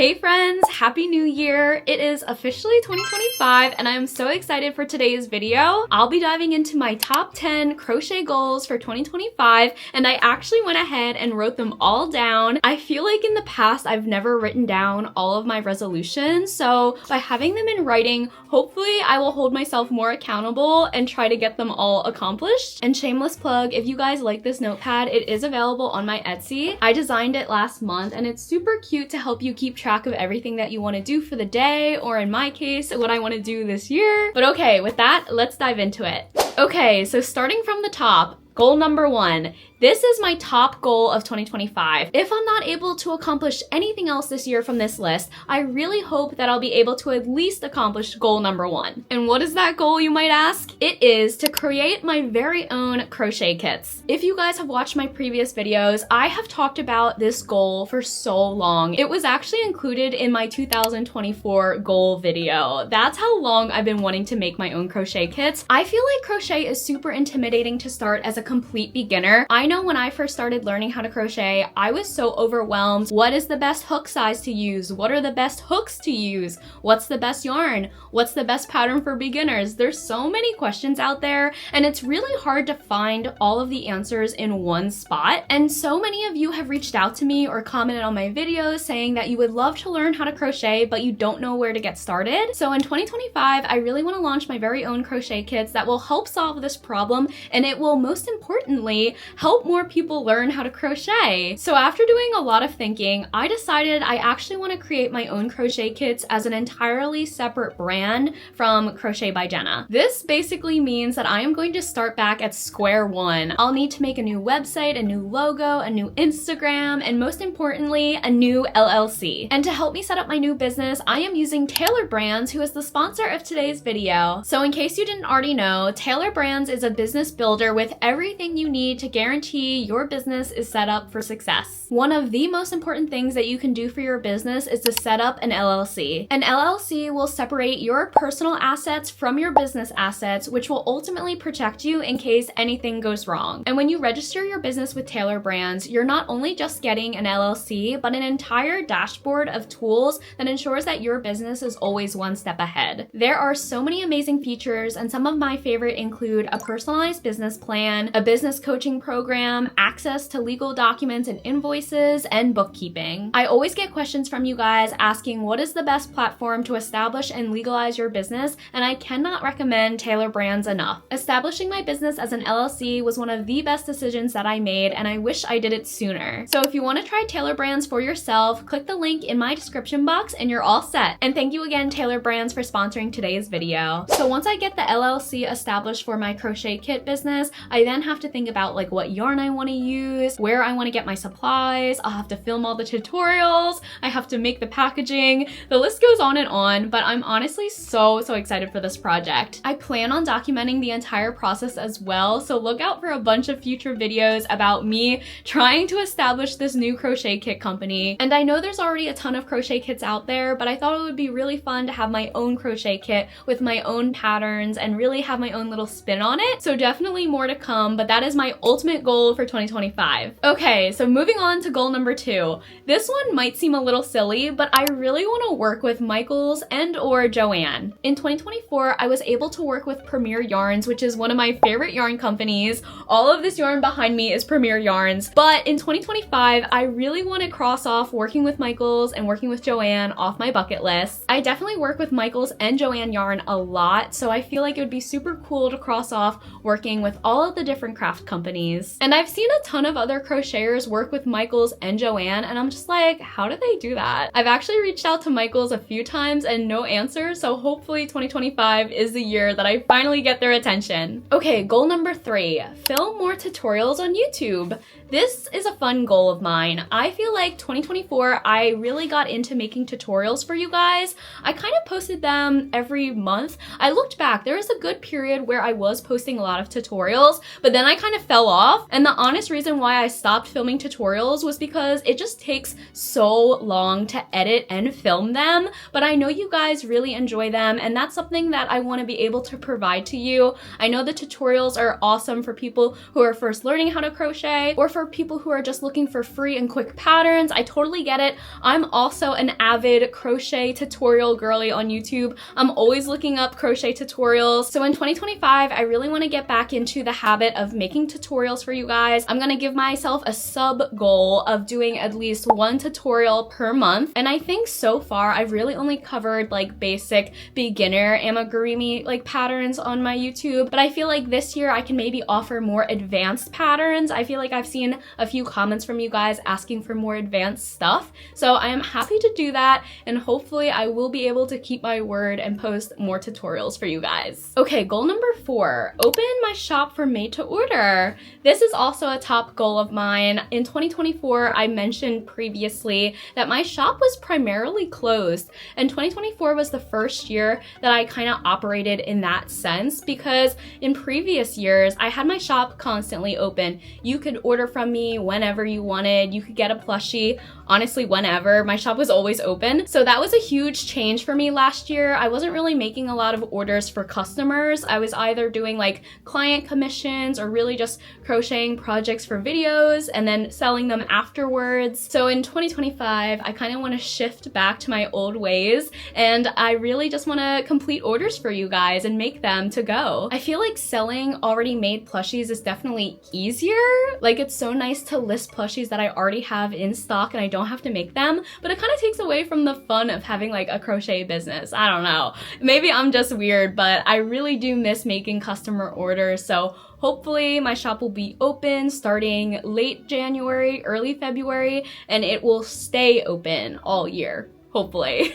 Hey friends, Happy New Year! It is officially 2025 and I am so excited for today's video. I'll be diving into my top 10 crochet goals for 2025 and I actually went ahead and wrote them all down. I feel like in the past I've never written down all of my resolutions, so by having them in writing, hopefully I will hold myself more accountable and try to get them all accomplished. And shameless plug, if you guys like this notepad, it is available on my Etsy. I designed it last month and it's super cute to help you keep track of everything that you want to do for the day, or in my case, what I want to do this year. But okay, with that, let's dive into it. Okay, so starting from the top, goal number 1. This is my top goal of 2025. If I'm not able to accomplish anything else this year from this list, I really hope that I'll be able to at least accomplish goal number 1. And what is that goal, you might ask? It is to create my very own crochet kits. If you guys have watched my previous videos, I have talked about this goal for so long. It was actually included in my 2024 goal video. That's how long I've been wanting to make my own crochet kits. I feel like crochet is super intimidating to start as a complete beginner. I know when I first started learning how to crochet, I was so overwhelmed. What is the best hook size to use? What are the best hooks to use? What's the best yarn? What's the best pattern for beginners? There's so many questions out there, and it's really hard to find all of the answers in one spot. And so many of you have reached out to me or commented on my videos saying that you would love to learn how to crochet, but you don't know where to get started. So in 2025, I really want to launch my very own crochet kits that will help solve this problem, and it will most importantly help more people learn how to crochet. So after doing a lot of thinking, I decided I actually want to create my own crochet kits as an entirely separate brand from Crochet by Jenna. This basically means that I am going to start back at square one. I'll need to make a new website, a new logo, a new Instagram, and most importantly, a new LLC. And to help me set up my new business, I am using Taylor Brands, who is the sponsor of today's video. So in case you didn't already know, Taylor Brands is a business builder with everything you need to guarantee your business is set up for success. One of the most important things that you can do for your business is to set up an LLC. An LLC will separate your personal assets from your business assets, which will ultimately protect you in case anything goes wrong. And when you register your business with Taylor Brands, you're not only just getting an LLC, but an entire dashboard of tools that ensures that your business is always one step ahead. There are so many amazing features, and some of my favorite include a personalized business plan, a business coaching program, access to legal documents and invoices, and bookkeeping. I always get questions from you guys asking what is the best platform to establish and legalize your business, and I cannot recommend Taylor Brands enough. Establishing my business as an LLC was one of the best decisions that I made, and I wish I did it sooner. So if you want to try Taylor Brands for yourself, click the link in my description box and you're all set. And thank you again, Taylor Brands, for sponsoring today's video. So once I get the LLC established for my crochet kit business, I then have to think about like what yarn I want to use, where I want to get my supplies. I'll have to film all the tutorials. I have to make the packaging. The list goes on, but I'm honestly so excited for this project. I plan on documenting the entire process as well, so look out for a bunch of future videos about me trying to establish this new crochet kit company. And I know there's already a ton of crochet kits out there, but I thought it would be really fun to have my own crochet kit with my own patterns and really have my own little spin on it. So definitely more to come, but that is my ultimate goal for 2025. Okay, so moving on to goal number 2. This one might seem a little silly, but I really want to work with Michaels and or Joann. In 2024, I was able to work with Premier Yarns, which is one of my favorite yarn companies. All of this yarn behind me is Premier Yarns, but in 2025, I really want to cross off working with Michaels and working with Joann off my bucket list. I definitely work with Michaels and Joann yarn a lot, so I feel like it would be super cool to cross off working with all of the different craft companies. And I've seen a ton of other crocheters work with Michaels and Joann, and I'm just like, how do they do that? I've actually reached out to Michaels a few times and no answer, so hopefully 2025 is the year that I finally get their attention. Okay, goal number 3, film more tutorials on YouTube. This is a fun goal of mine. I feel like 2024, I really got into making tutorials for you guys. I kind of posted them every month. I looked back, there was a good period where I was posting a lot of tutorials, but but then I kind of fell off. And the honest reason why I stopped filming tutorials was because it just takes so long to edit and film them. But I know you guys really enjoy them, and that's something that I want to be able to provide to you. I know the tutorials are awesome for people who are first learning how to crochet, or for people who are just looking for free and quick patterns. I totally get it. I'm also an avid crochet tutorial girly on YouTube. I'm always looking up crochet tutorials. So in 2025, I really want to get back into the habit of making tutorials for you guys. I'm gonna give myself a sub goal of doing at least one tutorial per month. And I think so far I've really only covered like basic beginner amigurumi like patterns on my YouTube. But I feel like this year I can maybe offer more advanced patterns. I feel like I've seen a few comments from you guys asking for more advanced stuff. So I am happy to do that, and hopefully I will be able to keep my word and post more tutorials for you guys. Okay, goal number 4, open my shop for made to order. This is also a top goal of mine. In 2024, I mentioned previously that my shop was primarily closed, and 2024 was the first year that I kind of operated in that sense, because in previous years, I had my shop constantly open. You could order from me whenever you wanted. You could get a plushie, honestly, whenever. My shop was always open. So that was a huge change for me last year. I wasn't really making a lot of orders for customers. I was either doing like client commissions or really just crocheting projects for videos and then selling them afterwards. So in 2025, I kind of want to shift back to my old ways, and I really just want to complete orders for you guys and make them to go. I feel like selling already made plushies is definitely easier. Like, it's so nice to list plushies that I already have in stock and I don't have to make them, but it kind of takes away from the fun of having like a crochet business. I don't know. Maybe I'm just weird, but I really do miss making customer orders. So hopefully my shop will be open starting late January, early February, and it will stay open all year. Hopefully.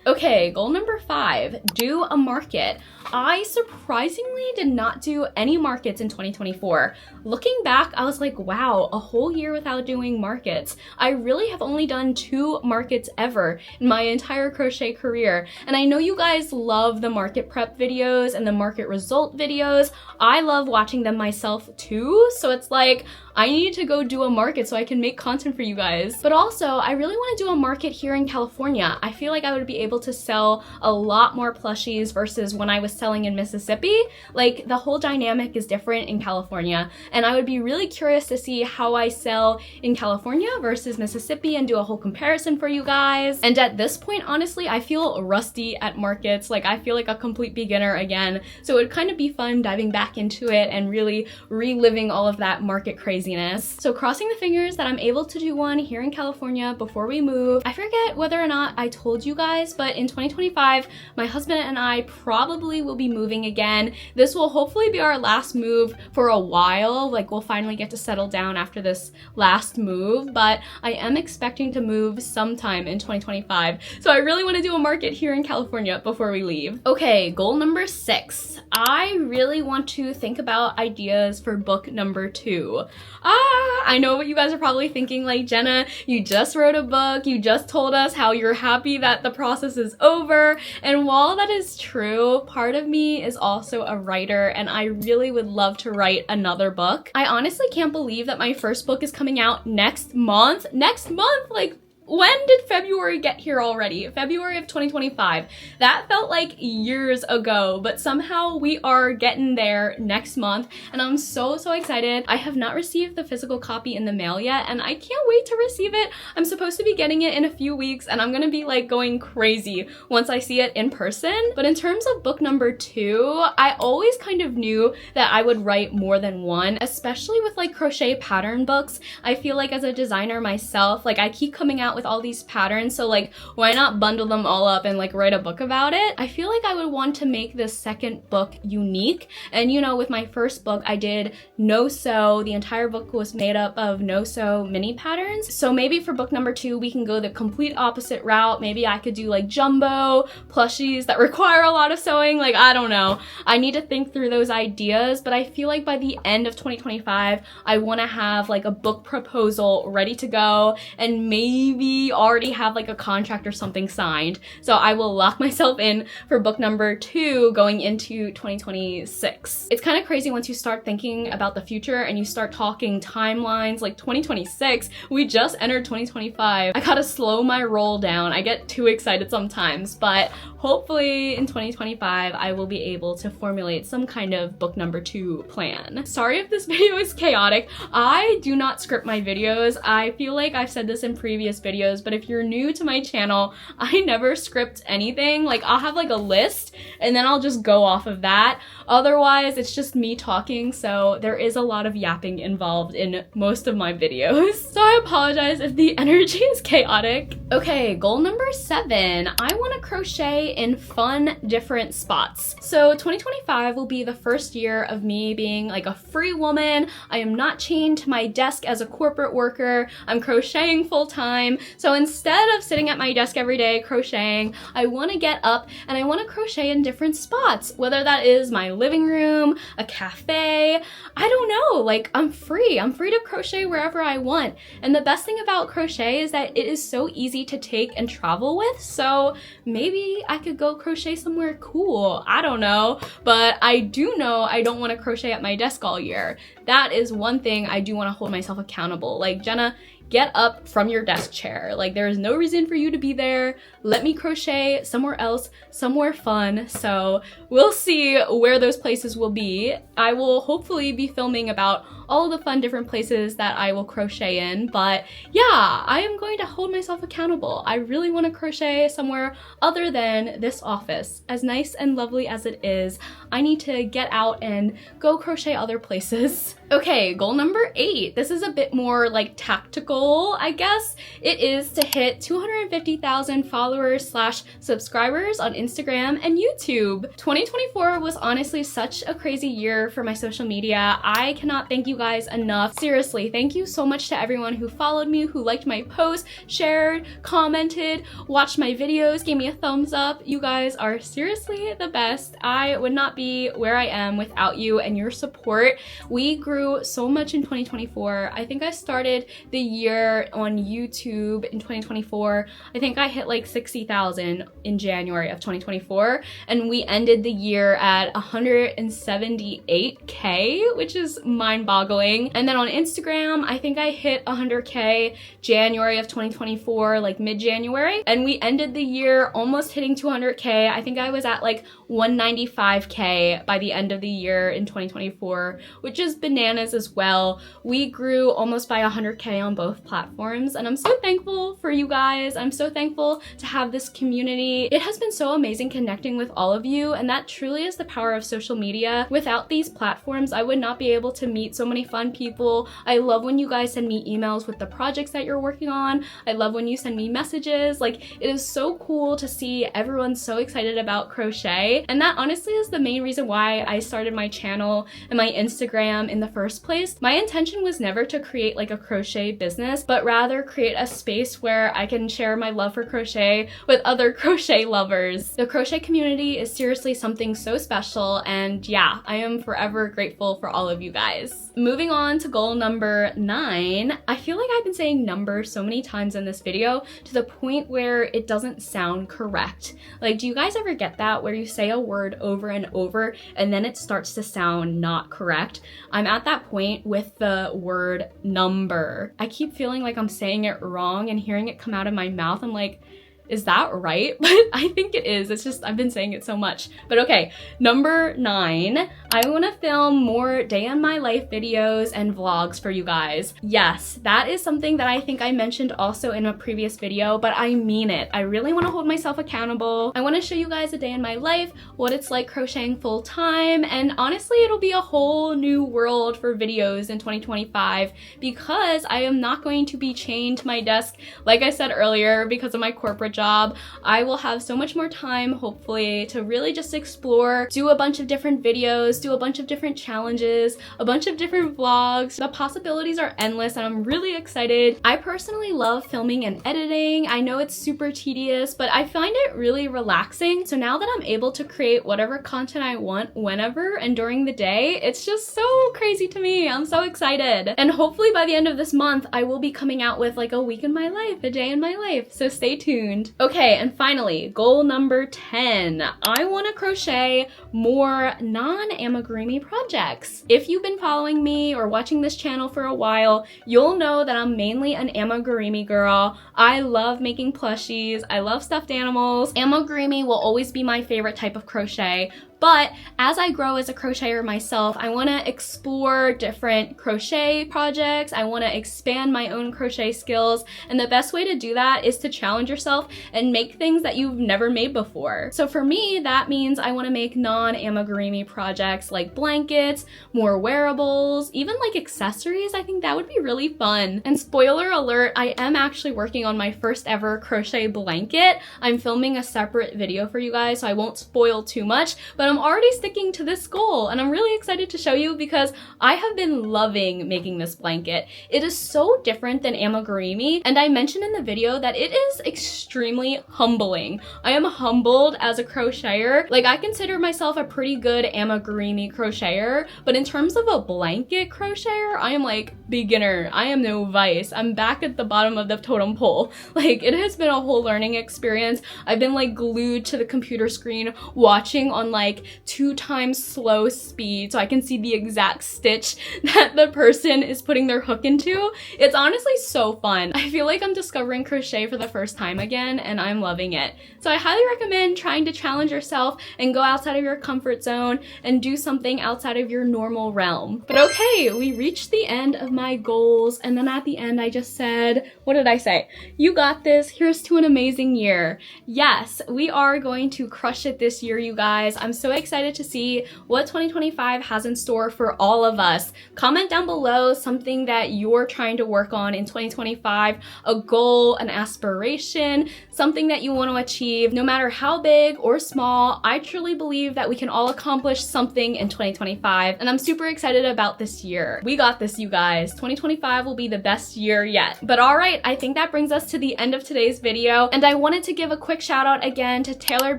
Okay, goal number 5, do a market. I surprisingly did not do any markets in 2024. Looking back, I was like, wow, a whole year without doing markets. I really have only done 2 markets ever in my entire crochet career. And I know you guys love the market prep videos and the market result videos. I love watching them myself too. So it's like, I need to go do a market so I can make content for you guys. But also, I really want to do a market here in California. I feel like I would be able to sell a lot more plushies versus when I was selling in Mississippi. Like, the whole dynamic is different in California, and I would be really curious to see how I sell in California versus Mississippi and do a whole comparison for you guys. And at this point, honestly, I feel rusty at markets. Like, I feel like a complete beginner again. So it would kind of be fun diving back into it and really reliving all of that market craziness. So crossing the fingers that I'm able to do one here in California before we move. I forget whether or not I told you guys, but in 2025, my husband and I probably will be moving again. This will hopefully be our last move for a while. Like, we'll finally get to settle down after this last move, but I am expecting to move sometime in 2025. So I really want to do a market here in California before we leave. Okay, goal number 6. I really want to think about ideas for book number 2. I know what you guys are probably thinking, like, Jenna, you just wrote a book, you just told us how you're happy that the process is over, and while that is true, part of me is also a writer, and I really would love to write another book. I honestly can't believe that my first book is coming out next month. Next month? Like, when did February get here already? February of 2025. That felt like years ago, but somehow we are getting there next month, and I'm so excited. I have not received the physical copy in the mail yet, and I can't wait to receive it. I'm supposed to be getting it in a few weeks, and I'm gonna be like going crazy once I see it in person. But in terms of book number 2, I always kind of knew that I would write more than one, especially with like crochet pattern books. I feel like as a designer myself, like I keep coming out with all these patterns, so like why not bundle them all up and like write a book about it? I feel like I would want to make this second book unique, and you know, with my first book I did no-sew. The entire book was made up of no-sew mini patterns, so maybe for book number 2 we can go the complete opposite route. Maybe I could do like jumbo plushies that require a lot of sewing. Like, I don't know, I need to think through those ideas, but I feel like by the end of 2025 I want to have like a book proposal ready to go, and maybe we already have like a contract or something signed. So I will lock myself in for book number 2 going into 2026. It's kind of crazy once you start thinking about the future and you start talking timelines like 2026. We just entered 2025. I gotta slow my roll down. I get too excited sometimes, but hopefully in 2025 I will be able to formulate some kind of book number 2 plan. Sorry if this video is chaotic. I do not script my videos. I feel like I've said this in previous videos, but if you're new to my channel, I never script anything. Like, I'll have like a list and then I'll just go off of that. Otherwise, it's just me talking, so there is a lot of yapping involved in most of my videos. So I apologize if the energy is chaotic. Okay, goal number 7. I want to crochet in fun, different spots. So 2025 will be the first year of me being like a free woman. I am not chained to my desk as a corporate worker. I'm crocheting full time. So instead of sitting at my desk every day crocheting, I want to get up and I want to crochet in different spots, whether that is my living room, a cafe, I don't know, like I'm free to crochet wherever I want. And the best thing about crochet is that it is so easy to take and travel with, so maybe I could go crochet somewhere cool, I don't know, but I do know I don't want to crochet at my desk all year. That is one thing I do want to hold myself accountable. Like, Jenna, get up from your desk chair. Like, there is no reason for you to be there. Let me crochet somewhere else, somewhere fun. So we'll see where those places will be. I will hopefully be filming about all the fun different places that I will crochet in, but yeah, I am going to hold myself accountable. I really want to crochet somewhere other than this office. As nice and lovely as it is, I need to get out and go crochet other places. Okay, goal number 8. This is a bit more like tactical, I guess. It is to hit 250,000 followers / subscribers on Instagram and YouTube. 2024 was honestly such a crazy year for my social media. I cannot thank you guys enough. Seriously, thank you so much to everyone who followed me, who liked my posts, shared, commented, watched my videos, gave me a thumbs up. You guys are seriously the best. I would not be where I am without you and your support. We grew so much in 2024. I think I started the year on YouTube in 2024. I think I hit like 60,000 in January of 2024, and we ended the year at 178K, which is mind-boggling. And then on Instagram, I think I hit 100K January of 2024, like mid-January, and we ended the year almost hitting 200K. I think I was at like 195K by the end of the year in 2024, which is bananas as well. We grew almost by 100K on both platforms, and I'm so thankful for you guys. I'm so thankful to have this community. It has been so amazing connecting with all of you, and that truly is the power of social media. Without these platforms, I would not be able to meet so many fun people. I love when you guys send me emails with the projects that you're working on. I love when you send me messages. Like, it is so cool to see everyone so excited about crochet, and that honestly is the main reason why I started my channel and my Instagram in the first place. My intention was never to create like a crochet business, but rather create a space where I can share my love for crochet with other crochet lovers. The crochet community is seriously something so special, and yeah, I am forever grateful for all of you guys. Moving on to goal number 9. I feel like I've been saying number so many times in this video to the point where it doesn't sound correct. Like, do you guys ever get that where you say a word over and over and then it starts to sound not correct? I'm at that point with the word number. I keep feeling like I'm saying it wrong and hearing it come out of my mouth. I'm like, is that right? But I think it is. It's just I've been saying it so much. But okay, number 9. I want to film more day in my life videos and vlogs for you guys. Yes, that is something that I think I mentioned also in a previous video, but I mean it. I really want to hold myself accountable. I want to show you guys a day in my life, what it's like crocheting full time, and honestly, it'll be a whole new world for videos in 2025 because I am not going to be chained to my desk, like I said earlier, because of my corporate job. job, I will have so much more time, hopefully, to really just explore, do a bunch of different videos, do a bunch of different challenges, a bunch of different vlogs. The possibilities are endless and I'm really excited. I personally love filming and editing. I know it's super tedious, but I find it really relaxing. So now that I'm able to create whatever content I want whenever and during the day, it's just so crazy to me. I'm so excited. And hopefully by the end of this month, I will be coming out with like a week in my life, a day in my life. So stay tuned. Okay, and finally, goal number 10. I want to crochet more non-amigurumi projects. If you've been following me or watching this channel for a while, you'll know that I'm mainly an amigurumi girl. I love making plushies. I love stuffed animals. Amigurumi will always be my favorite type of crochet. But as I grow as a crocheter myself, I want to explore different crochet projects. I want to expand my own crochet skills. And the best way to do that is to challenge yourself and make things that you've never made before. So for me, that means I want to make non-amigurumi projects like blankets, more wearables, even like accessories. I think that would be really fun. And spoiler alert, I am actually working on my first ever crochet blanket. I'm filming a separate video for you guys, so I won't spoil too much, but I'm already sticking to this goal and I'm really excited to show you because I have been loving making this blanket. It is so different than amigurumi, and I mentioned in the video that it is extremely humbling. I am humbled as a crocheter. Like, I consider myself a pretty good amigurumi crocheter, but in terms of a blanket crocheter, I am like beginner. I am novice. I'm back at the bottom of the totem pole. Like, it has been a whole learning experience. I've been like glued to the computer screen watching on like 2 times slow speed so I can see the exact stitch that the person is putting their hook into. It's honestly so fun. I feel like I'm discovering crochet for the first time again and I'm loving it. So I highly recommend trying to challenge yourself and go outside of your comfort zone and do something outside of your normal realm. But okay, we reached the end of my goals, and then at the end I just said, what did I say? You got this. Here's to an amazing year. Yes, we are going to crush it this year, you guys. I'm so excited to see what 2025 has in store for all of us. Comment down below something that you're trying to work on in 2025, a goal, an aspiration, something that you want to achieve. No matter how big or small, I truly believe that we can all accomplish something in 2025, and I'm super excited about this year. We got this, you guys. 2025 will be the best year yet. But all right, I think that brings us to the end of today's video, and I wanted to give a quick shout out again to Tailored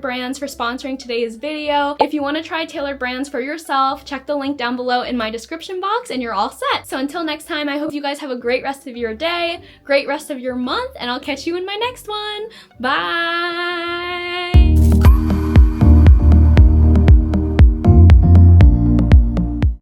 Brands for sponsoring today's video. If you want to try Tailored Brands for yourself, check the link down below in my description box and you're all set. So until next time, I hope you guys have a great rest of your day, great rest of your month, and I'll catch you in my next one. Bye!